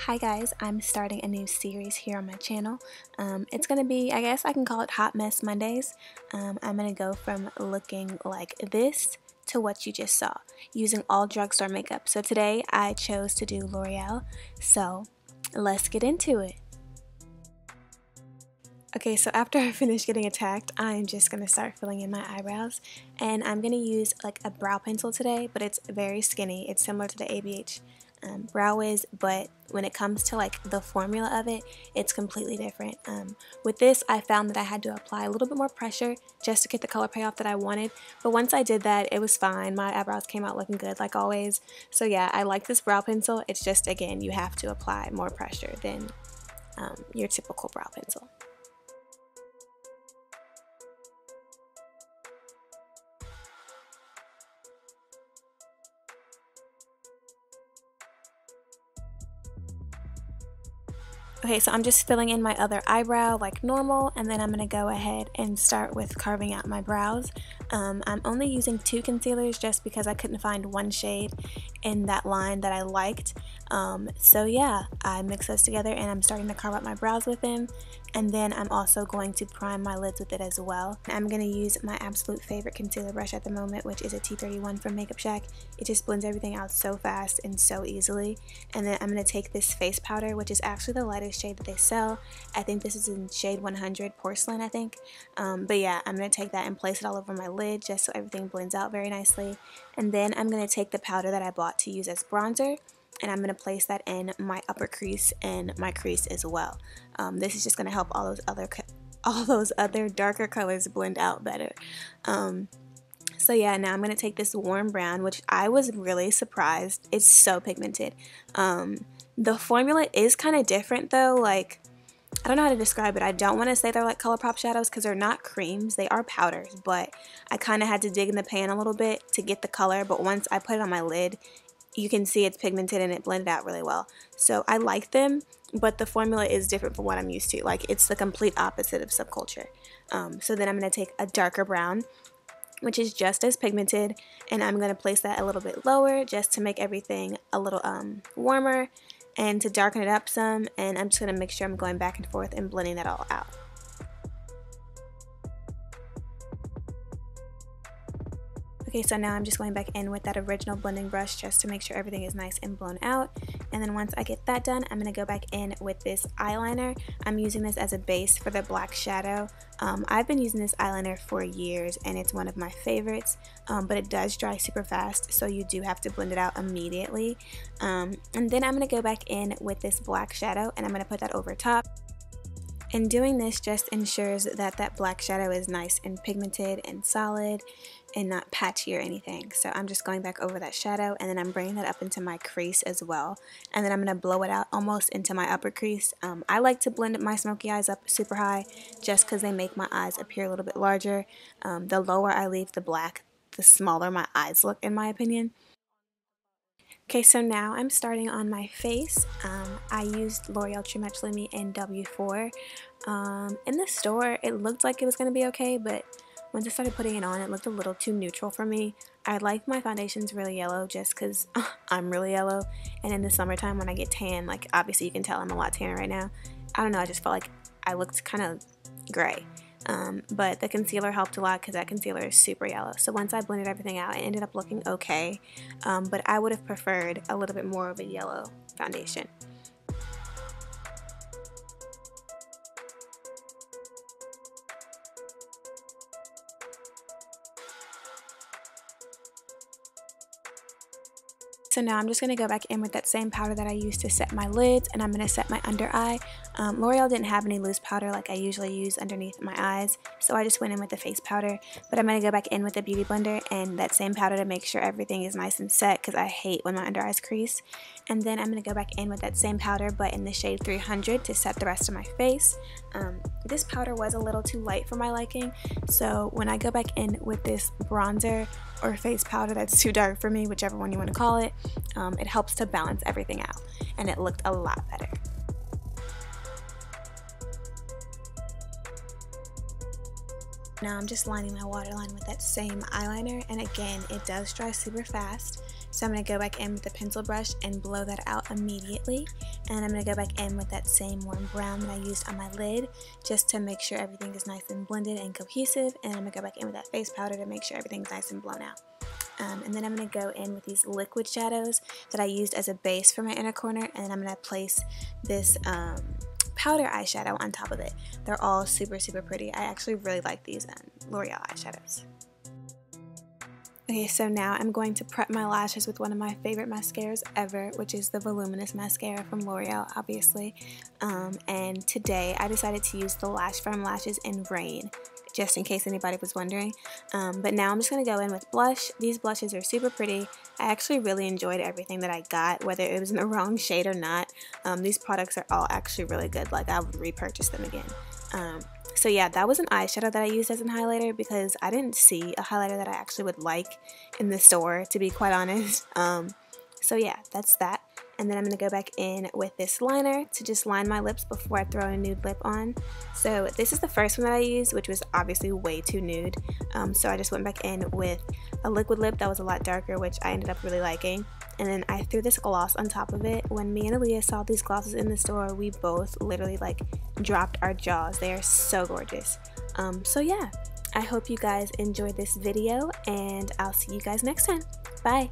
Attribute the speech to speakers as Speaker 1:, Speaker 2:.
Speaker 1: Hi guys, I'm starting a new series here on my channel. It's going to be, I guess I can call it Hot Mess Mondays. I'm going to go from looking like this to what you just saw, using all drugstore makeup. So today I chose to do L'Oreal, so let's get into it. Okay, so after I finish getting attacked, I'm just going to start filling in my eyebrows. And I'm going to use like a brow pencil today, but it's very skinny. It's similar to the ABH Brow Wiz, but when it comes to like the formula of it, it's completely different. With this, I found that I had to apply a little bit more pressure just to get the color payoff that I wanted. But once I did that, it was fine. My eyebrows came out looking good like always. So yeah, I like this brow pencil. It's just, again, you have to apply more pressure than your typical brow pencil. Okay, so I'm just filling in my other eyebrow like normal, and then I'm going to go ahead and start with carving out my brows. I'm only using 2 concealers just because I couldn't find one shade in that line that I liked. So yeah, I mix those together and I'm starting to carve out my brows with them. And then I'm also going to prime my lids with it as well. I'm going to use my absolute favorite concealer brush at the moment, which is a T31 from Makeup Shack. It just blends everything out so fast and so easily. And then I'm going to take this face powder, which is actually the lightest shade that they sell. I think this is in shade 100 Porcelain, I think. But yeah, I'm going to take that and place it all over my lid just so everything blends out very nicely. And then I'm going to take the powder that I bought to use as bronzer, and I'm going to place that in my upper crease and my crease as well. This is just going to help all those other darker colors blend out better. So yeah, now I'm going to take this warm brown, which I was really surprised. It's so pigmented. The formula is kind of different though. Like, I don't know how to describe it. I don't want to say they're like ColourPop shadows because they're not creams. They are powders, but I kind of had to dig in the pan a little bit to get the color. But once I put it on my lid, you can see it's pigmented and it blended out really well. So I like them, but the formula is different from what I'm used to. Like, it's the complete opposite of Subculture. So then I'm going to take a darker brown, which is just as pigmented, and I'm going to place that a little bit lower just to make everything a little warmer and to darken it up some. And I'm just going to make sure I'm going back and forth and blending that all out. Okay, so now I'm just going back in with that original blending brush just to make sure everything is nice and blown out. And then once I get that done, I'm going to go back in with this eyeliner. I'm using this as a base for the black shadow. I've been using this eyeliner for years and it's one of my favorites, but it does dry super fast, so you do have to blend it out immediately. And then I'm going to go back in with this black shadow and I'm going to put that over top. And doing this just ensures that that black shadow is nice and pigmented and solid and not patchy or anything. So I'm just going back over that shadow and then I'm bringing that up into my crease as well. And then I'm going to blow it out almost into my upper crease. I like to blend my smoky eyes up super high just because they make my eyes appear a little bit larger. The lower I leave the black, the smaller my eyes look, in my opinion. Okay, so now I'm starting on my face. I used L'Oreal True Match Lumi in W4. In the store, it looked like it was going to be okay, but once I started putting it on, it looked a little too neutral for me. I like my foundations really yellow just because I'm really yellow. And in the summertime when I get tan, like obviously you can tell I'm a lot tanner right now. I don't know, I just felt like I looked kind of gray. But the concealer helped a lot because that concealer is super yellow. So once I blended everything out, it ended up looking okay. But I would have preferred a little bit more of a yellow foundation. So now I'm just going to go back in with that same powder that I used to set my lids, and I'm going to set my under eye. L'Oreal didn't have any loose powder like I usually use underneath my eyes, so I just went in with the face powder. But I'm going to go back in with the Beauty Blender and that same powder to make sure everything is nice and set because I hate when my under eyes crease. And then I'm going to go back in with that same powder but in the shade 300 to set the rest of my face. This powder was a little too light for my liking, so when I go back in with this bronzer or face powder that's too dark for me, whichever one you want to call it, it helps to balance everything out, and it looked a lot better. Now I'm just lining my waterline with that same eyeliner, and again, it does dry super fast, so So I'm going to go back in with the pencil brush and blow that out immediately. And I'm going to go back in with that same warm brown that I used on my lid just to make sure everything is nice and blended and cohesive. And I'm going to go back in with that face powder to make sure everything's nice and blown out. And then I'm going to go in with these liquid shadows that I used as a base for my inner corner. And I'm going to place this powder eyeshadow on top of it. They're all super, super pretty. I actually really like these L'Oreal eyeshadows. Okay, so now I'm going to prep my lashes with one of my favorite mascaras ever, which is the Voluminous Mascara from L'Oreal, obviously. And today I decided to use the Lash Firm Lashes in Rain, just in case anybody was wondering. But now I'm just going to go in with blush. These blushes are super pretty. I actually really enjoyed everything that I got, whether it was in the wrong shade or not. These products are all actually really good. Like, I would repurchase them again. So yeah, that was an eyeshadow that I used as a highlighter because I didn't see a highlighter that I actually would like in the store, to be quite honest. So yeah, that's that. And then I'm going to go back in with this liner to just line my lips before I throw a nude lip on. So this is the first one that I used, which was obviously way too nude. So I just went back in with a liquid lip that was a lot darker, which I ended up really liking. And then I threw this gloss on top of it. When me and Aaliyah saw these glosses in the store, we both literally like dropped our jaws. They are so gorgeous. So yeah, I hope you guys enjoyed this video and I'll see you guys next time. Bye!